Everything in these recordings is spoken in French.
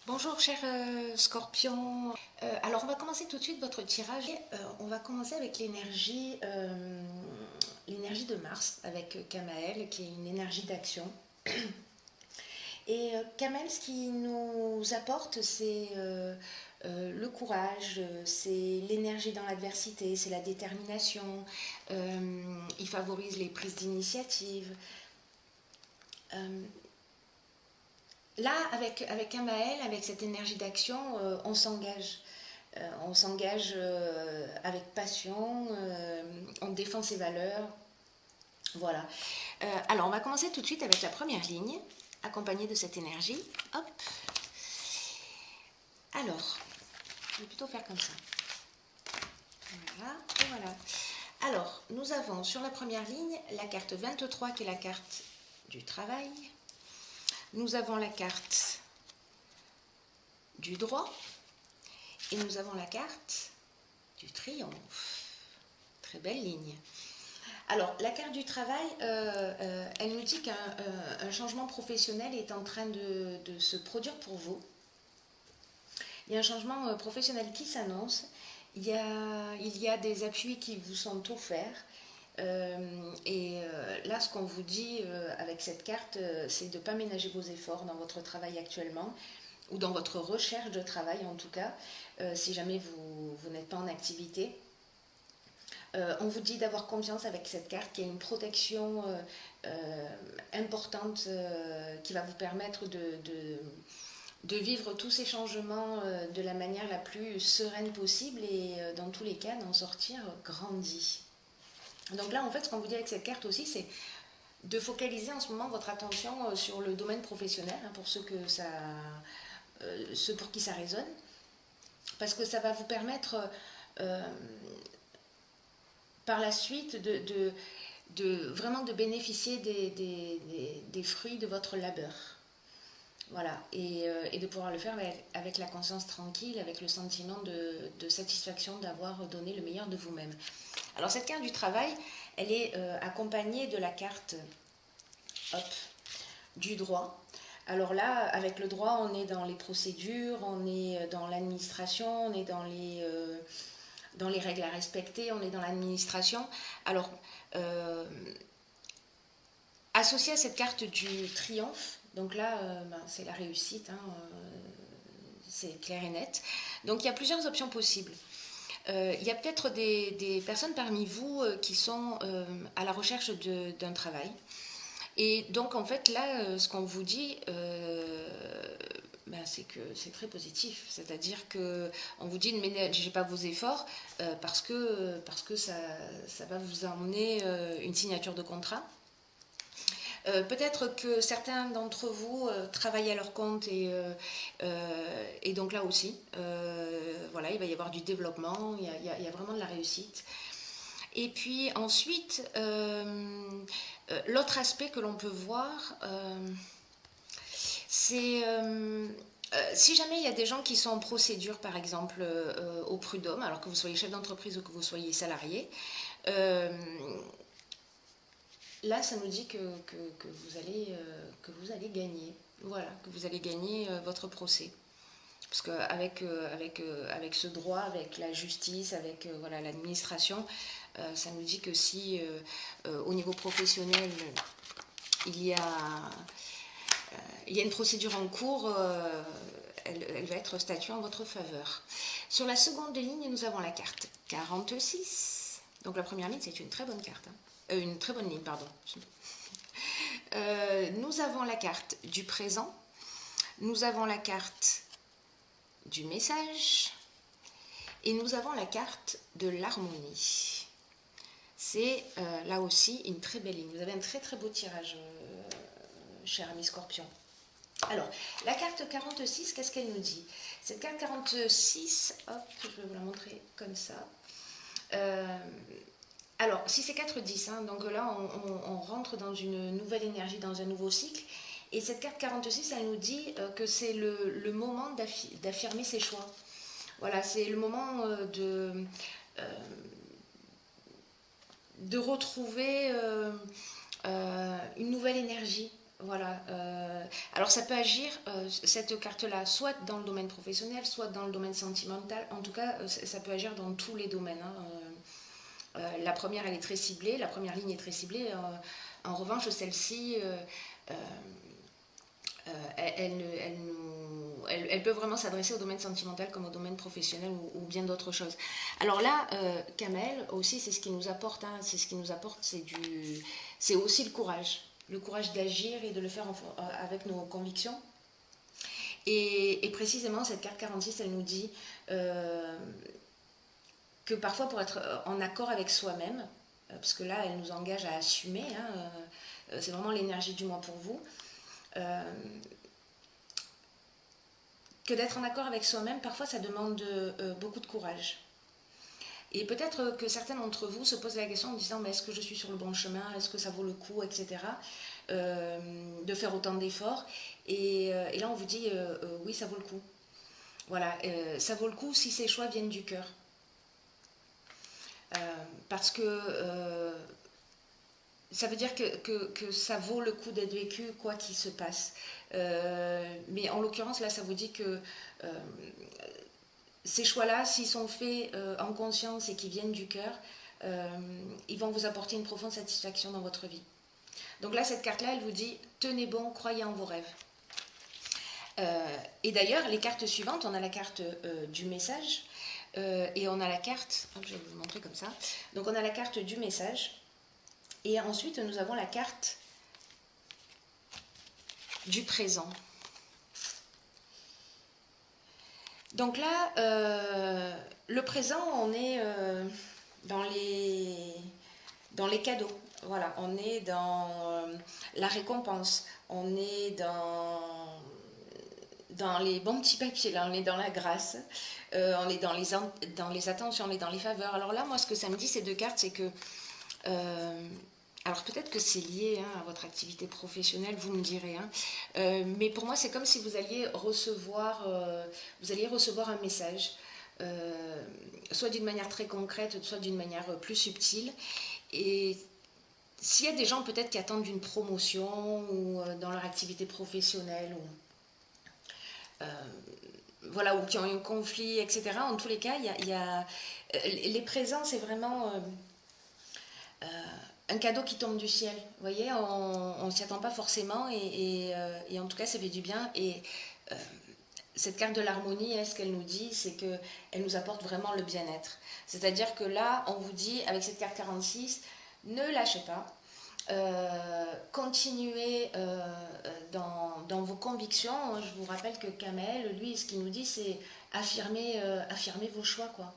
Bonjour cher Scorpion. Alors on va commencer tout de suite votre tirage. On va commencer avec l'énergie de Mars avec Kamael qui est une énergie d'action. Et Kamael, ce qui nous apporte, c'est le courage, c'est l'énergie dans l'adversité, c'est la détermination. Il favorise les prises d'initiative. Euh, Là, avec Amael, avec cette énergie d'action, on s'engage. On s'engage avec passion, on défend ses valeurs. Voilà. Alors, on va commencer tout de suite avec la première ligne, accompagnée de cette énergie. Hop. Alors, je vais plutôt faire comme ça. Voilà, et voilà. Alors, nous avons sur la première ligne la carte 23 qui est la carte du travail. Nous avons la carte du droit. Et nous avons la carte du triomphe. Très belle ligne. Alors, la carte du travail, elle nous dit qu'un changement professionnel est en train de se produire pour vous. Il y a un changement professionnel qui s'annonce. Il y a des appuis qui vous sont offerts. Là, ce qu'on vous dit avec cette carte, c'est de ne pas ménager vos efforts dans votre travail actuellement ou dans votre recherche de travail en tout cas, si jamais vous n'êtes pas en activité. On vous dit d'avoir confiance avec cette carte qui a une protection importante qui va vous permettre de vivre tous ces changements de la manière la plus sereine possible et dans tous les cas d'en sortir grandi. Donc là en fait ce qu'on vous dit avec cette carte aussi c'est de focaliser en ce moment votre attention sur le domaine professionnel hein, pour ceux pour qui ça résonne parce que ça va vous permettre euh, par la suite vraiment de bénéficier des fruits de votre labeur. Voilà, et de pouvoir le faire avec la conscience tranquille, avec le sentiment de satisfaction d'avoir donné le meilleur de vous-même. Alors cette carte du travail, elle est accompagnée de la carte hop, du droit. Alors là, avec le droit, on est dans les procédures, on est dans l'administration, on est dans les règles à respecter, on est dans l'administration. Alors, euh, associé à cette carte du triomphe, donc là, c'est la réussite, hein, c'est clair et net. Donc il y a plusieurs options possibles. Il y a peut-être des personnes parmi vous qui sont à la recherche d'un travail. Et donc en fait là, ce qu'on vous dit, c'est que c'est très positif. C'est-à-dire qu'on vous dit ne ménagez pas vos efforts parce que ça va vous emmener une signature de contrat. Peut-être que certains d'entre vous travaillent à leur compte et donc là aussi, voilà, il va y avoir du développement, il y a vraiment de la réussite. Et puis ensuite, l'autre aspect que l'on peut voir, c'est si jamais il y a des gens qui sont en procédure, par exemple, au prud'homme, alors que vous soyez chef d'entreprise ou que vous soyez salarié, euh, là, ça nous dit que vous allez gagner. Voilà, que vous allez gagner votre procès. Parce qu'avec ce droit, avec la justice, avec voilà, l'administration, ça nous dit que si au niveau professionnel, il y a, il y a une procédure en cours, elle va être statuée en votre faveur. Sur la seconde ligne, nous avons la carte 46. Donc la première ligne, c'est une très bonne carte. Une très bonne ligne, pardon. Nous avons la carte du présent, nous avons la carte du message et nous avons la carte de l'harmonie. C'est là aussi une très belle ligne. Vous avez un très très beau tirage, cher ami Scorpion. Alors, la carte 46, qu'est-ce qu'elle nous dit? Cette carte 46, hop, je vais vous la montrer comme ça. Alors, si c'est 4-10, hein, donc là, on rentre dans une nouvelle énergie, dans un nouveau cycle. Et cette carte 46, elle nous dit que c'est le moment d'affirmer ses choix. Voilà, c'est le moment de retrouver une nouvelle énergie. Voilà. Alors ça peut agir, cette carte-là, soit dans le domaine professionnel, soit dans le domaine sentimental. En tout cas, ça peut agir dans tous les domaines, hein. La première, elle est très ciblée, la première ligne est très ciblée. En revanche, celle-ci, elle peut vraiment s'adresser au domaine sentimental comme au domaine professionnel ou bien d'autres choses. Alors là, Kamel aussi, c'est ce qui nous apporte, hein, c'est ce qui nous apporte, c'est aussi le courage d'agir et de le faire avec nos convictions. Et précisément, cette carte 46, elle nous dit que parfois, pour être en accord avec soi-même, parce que là, elle nous engage à assumer, hein, c'est vraiment l'énergie du moi pour vous, que d'être en accord avec soi-même, parfois, ça demande beaucoup de courage. Et peut-être que certains d'entre vous se posent la question en disant, mais est-ce que je suis sur le bon chemin, est-ce que ça vaut le coup, etc. De faire autant d'efforts. Et là, on vous dit, oui, ça vaut le coup. Voilà, ça vaut le coup si ces choix viennent du cœur. Parce que ça veut dire que ça vaut le coup d'être vécu quoi qu'il se passe. Mais en l'occurrence, là, ça vous dit que ces choix-là, s'ils sont faits en conscience et qui viennent du cœur, ils vont vous apporter une profonde satisfaction dans votre vie. Donc là, cette carte-là, elle vous dit, tenez bon, croyez en vos rêves. Et d'ailleurs, les cartes suivantes, on a la carte du message et on a la carte, je vais vous montrer comme ça. Donc on a la carte du message et ensuite nous avons la carte du présent. Donc là, le présent, on est dans les cadeaux. Voilà, on est dans la récompense, on est dans les bons petits papiers, là, on est dans la grâce, on est dans les attentions, on est dans les faveurs. Alors là, moi, ce que ça me dit, ces deux cartes, c'est que... alors peut-être que c'est lié, hein, à votre activité professionnelle, vous me direz, hein, mais pour moi, c'est comme si vous alliez recevoir un message, soit d'une manière très concrète, soit d'une manière plus subtile. Et s'il y a des gens peut-être qui attendent une promotion ou dans leur activité professionnelle, ou voilà, ou qui ont eu un conflit, etc. En tous les cas, les présents, c'est vraiment un cadeau qui tombe du ciel. Vous voyez, on ne s'y attend pas forcément et en tout cas, ça fait du bien. Et cette carte de l'harmonie, ce qu'elle nous dit, c'est qu'elle nous apporte vraiment le bien-être. C'est-à-dire que là, on vous dit, avec cette carte 46, ne lâchez pas. Continuez dans vos convictions. Je vous rappelle que Kamel, lui, ce qu'il nous dit, c'est affirmer vos choix, quoi.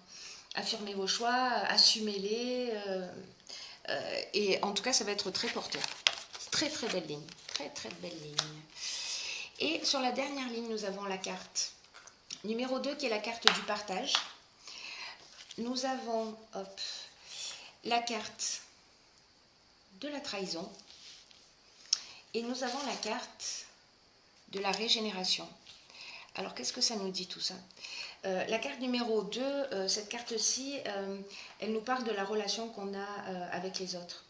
Affirmez vos choix, assumez-les. Et en tout cas, ça va être très porteur. Très très belle ligne. Très très belle ligne. Et sur la dernière ligne, nous avons la carte numéro 2 qui est la carte du partage. Nous avons la carte de la trahison. Et nous avons la carte de la régénération. Alors, qu'est-ce que ça nous dit tout ça? La carte numéro 2, cette carte-ci, elle nous parle de la relation qu'on a avec les autres.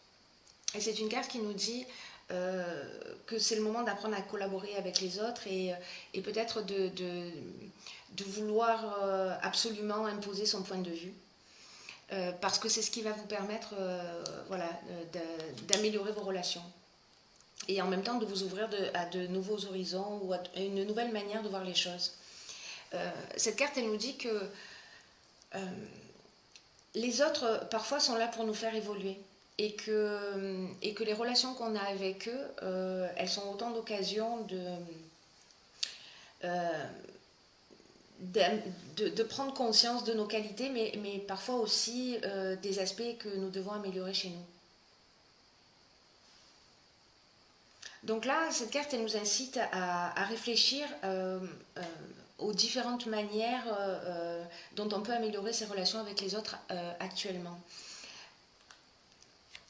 Et c'est une carte qui nous dit que c'est le moment d'apprendre à collaborer avec les autres et peut-être de vouloir absolument imposer son point de vue. Parce que c'est ce qui va vous permettre voilà, d'améliorer vos relations. Et en même temps de vous ouvrir à de nouveaux horizons ou à une nouvelle manière de voir les choses. Cette carte, elle nous dit que les autres, parfois, sont là pour nous faire évoluer. Et que les relations qu'on a avec eux, elles sont autant d'occasions de prendre conscience de nos qualités, mais parfois aussi des aspects que nous devons améliorer chez nous. Donc là, cette carte, elle nous incite à réfléchir aux différentes manières dont on peut améliorer ses relations avec les autres actuellement.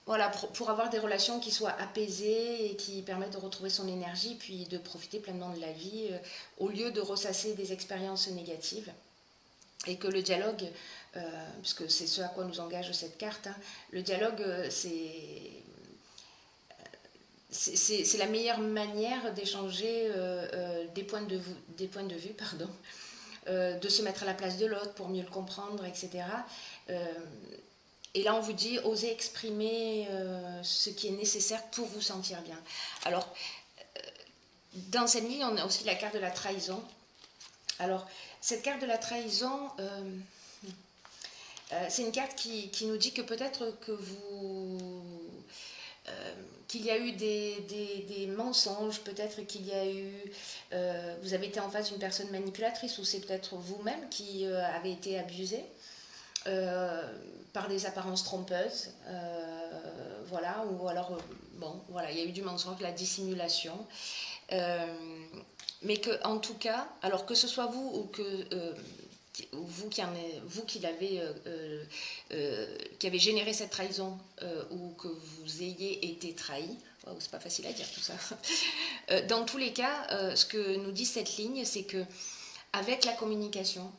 Voilà, pour avoir des relations qui soient apaisées et qui permettent de retrouver son énergie, puis de profiter pleinement de la vie, au lieu de ressasser des expériences négatives. Et que le dialogue, puisque c'est ce à quoi nous engage cette carte, hein, le dialogue, c'est la meilleure manière d'échanger des points de vue, pardon, de se mettre à la place de l'autre pour mieux le comprendre, etc. Et là, on vous dit, osez exprimer ce qui est nécessaire pour vous sentir bien. Alors, dans cette ligne, on a aussi la carte de la trahison. Alors, cette carte de la trahison, c'est une carte qui nous dit que peut-être que qu'il y a eu des mensonges, peut-être qu'il y a eu, vous avez été en face d'une personne manipulatrice, ou c'est peut-être vous-même qui avez été abusé par des apparences trompeuses, voilà, ou alors, bon, voilà, il y a eu du mensonge, de la dissimulation, mais que, en tout cas, alors que ce soit vous ou que vous qui avez généré cette trahison, ou que vous ayez été trahi, wow, c'est pas facile à dire tout ça. Dans tous les cas, ce que nous dit cette ligne, c'est que avec la communication,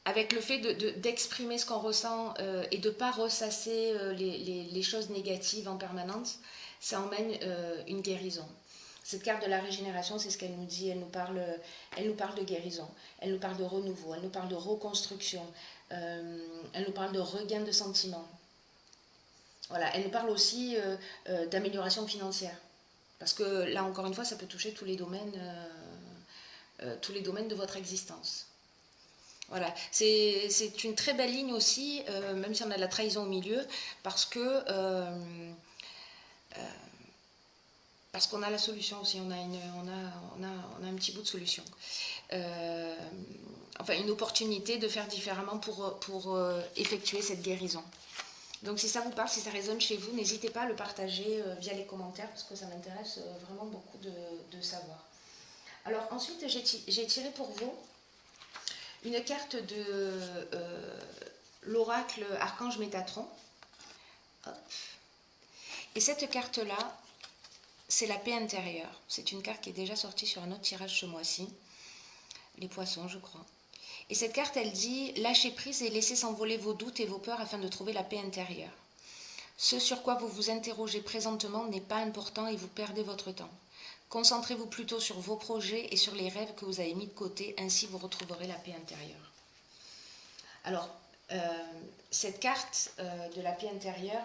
avec le fait d'exprimer ce qu'on ressent et de ne pas ressasser les choses négatives en permanence, ça emmène une guérison. Cette carte de la régénération, c'est ce qu'elle nous dit, elle nous parle de guérison, elle nous parle de renouveau, elle nous parle de reconstruction, elle nous parle de regain de sentiments. Voilà, elle nous parle aussi d'amélioration financière. Parce que là, encore une fois, ça peut toucher tous les domaines de votre existence. Voilà, c'est une très belle ligne aussi, même si on a de la trahison au milieu, parce qu'on a la solution aussi, on a un petit bout de solution. Enfin, une opportunité de faire différemment pour effectuer cette guérison. Donc si ça vous parle, si ça résonne chez vous, n'hésitez pas à le partager via les commentaires, parce que ça m'intéresse vraiment beaucoup de savoir. Alors ensuite, j'ai tiré pour vous une carte de l'oracle Archange Métatron. Hop. Et cette carte-là, c'est la paix intérieure. C'est une carte qui est déjà sortie sur un autre tirage ce mois-ci. Les poissons, je crois. Et cette carte, elle dit « Lâchez prise et laissez s'envoler vos doutes et vos peurs afin de trouver la paix intérieure. Ce sur quoi vous vous interrogez présentement n'est pas important et vous perdez votre temps. Concentrez-vous plutôt sur vos projets et sur les rêves que vous avez mis de côté, ainsi vous retrouverez la paix intérieure. » Alors, cette carte de la paix intérieure,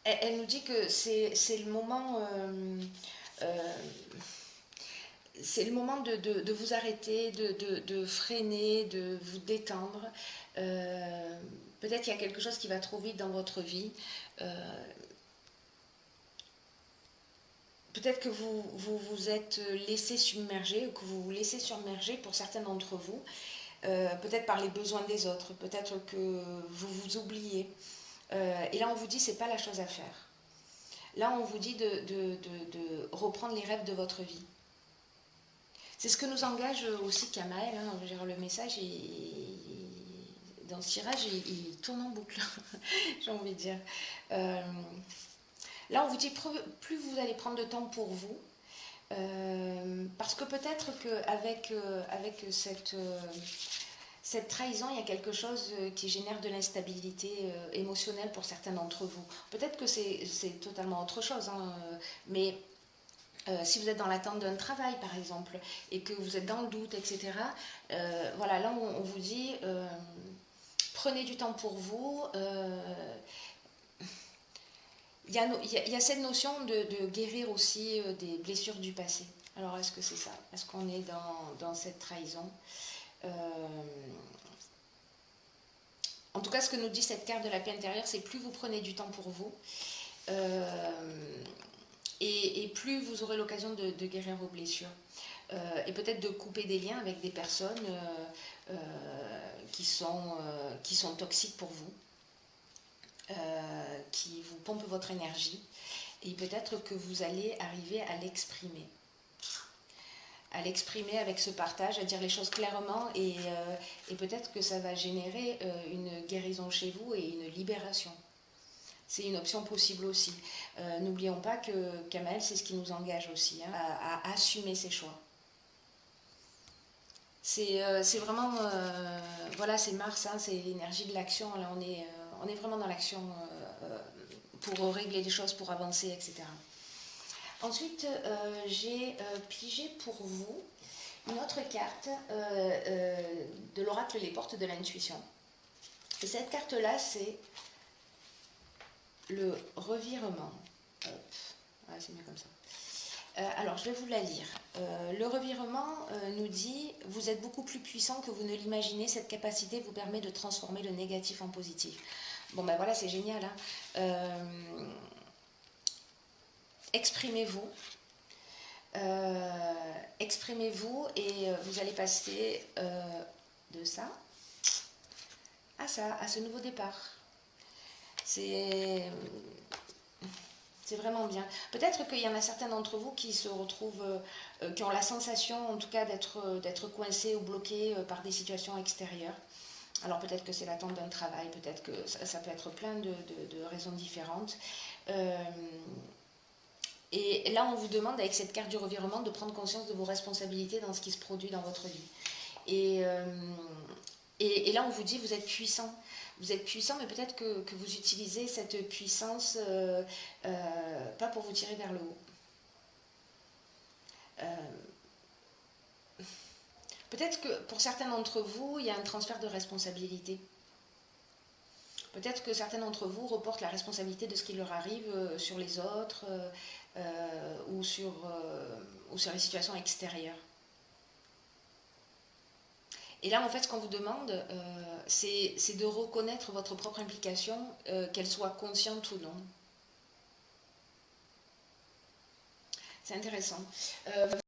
elle nous dit que c'est le moment, de vous arrêter, de freiner, de vous détendre. Peut-être qu'il y a quelque chose qui va trop vite dans votre vie. Peut-être que vous vous êtes laissé submerger, ou que vous vous laissez submerger pour certains d'entre vous, peut-être par les besoins des autres, peut-être que vous vous oubliez. Et là, on vous dit, c'est pas la chose à faire. Là, on vous dit de reprendre les rêves de votre vie. C'est ce que nous engage aussi Kamael, hein, le message, dans ce tirage, il tourne en boucle, j'ai envie de dire. Là, on vous dit, plus vous allez prendre de temps pour vous, parce que peut-être qu'avec cette trahison, il y a quelque chose qui génère de l'instabilité émotionnelle pour certains d'entre vous. Peut-être que c'est totalement autre chose, hein, mais si vous êtes dans l'attente d'un travail, par exemple, et que vous êtes dans le doute, etc., voilà, là, on vous dit, prenez du temps pour vous. Il y a cette notion de guérir aussi des blessures du passé. Alors, est-ce que c'est ça? Est-ce qu'on est dans cette trahison? En tout cas, ce que nous dit cette carte de la paix intérieure, c'est plus vous prenez du temps pour vous, et plus vous aurez l'occasion de guérir vos blessures. Et peut-être de couper des liens avec des personnes qui sont toxiques pour vous, qui vous pompent votre énergie, et peut-être que vous allez arriver à l'exprimer. À l'exprimer avec ce partage, à dire les choses clairement, et peut-être que ça va générer une guérison chez vous et une libération. C'est une option possible aussi. N'oublions pas que Kamael, c'est ce qui nous engage aussi, hein, à assumer ses choix. C'est vraiment, voilà, c'est Mars, hein, c'est l'énergie de l'action. Là, on est vraiment dans l'action pour régler les choses, pour avancer, etc. Ensuite, j'ai pigé pour vous une autre carte de l'oracle Les Portes de l'intuition. Et cette carte-là, c'est le revirement. Hop. Ouais, c'est mieux comme ça. Alors, je vais vous la lire. Le revirement nous dit « Vous êtes beaucoup plus puissant que vous ne l'imaginez. Cette capacité vous permet de transformer le négatif en positif. » Bon, ben voilà, c'est génial. Hein. Exprimez-vous. Exprimez-vous et vous allez passer de ça à ça, à ce nouveau départ. C'est vraiment bien. Peut-être qu'il y en a certains d'entre vous qui se retrouvent, qui ont la sensation en tout cas d'être coincés ou bloqués par des situations extérieures. Alors peut-être que c'est l'attente d'un travail, peut-être que ça peut être plein de raisons différentes. Et là, on vous demande, avec cette carte du revirement, de prendre conscience de vos responsabilités dans ce qui se produit dans votre vie. Et là, on vous dit, vous êtes puissant. Vous êtes puissant, mais peut-être que vous utilisez cette puissance pas pour vous tirer vers le haut. Peut-être que pour certains d'entre vous, il y a un transfert de responsabilité. Peut-être que certains d'entre vous reportent la responsabilité de ce qui leur arrive sur les autres ou sur les situations extérieures. Et là, en fait, ce qu'on vous demande, c'est de reconnaître votre propre implication, qu'elle soit consciente ou non. C'est intéressant.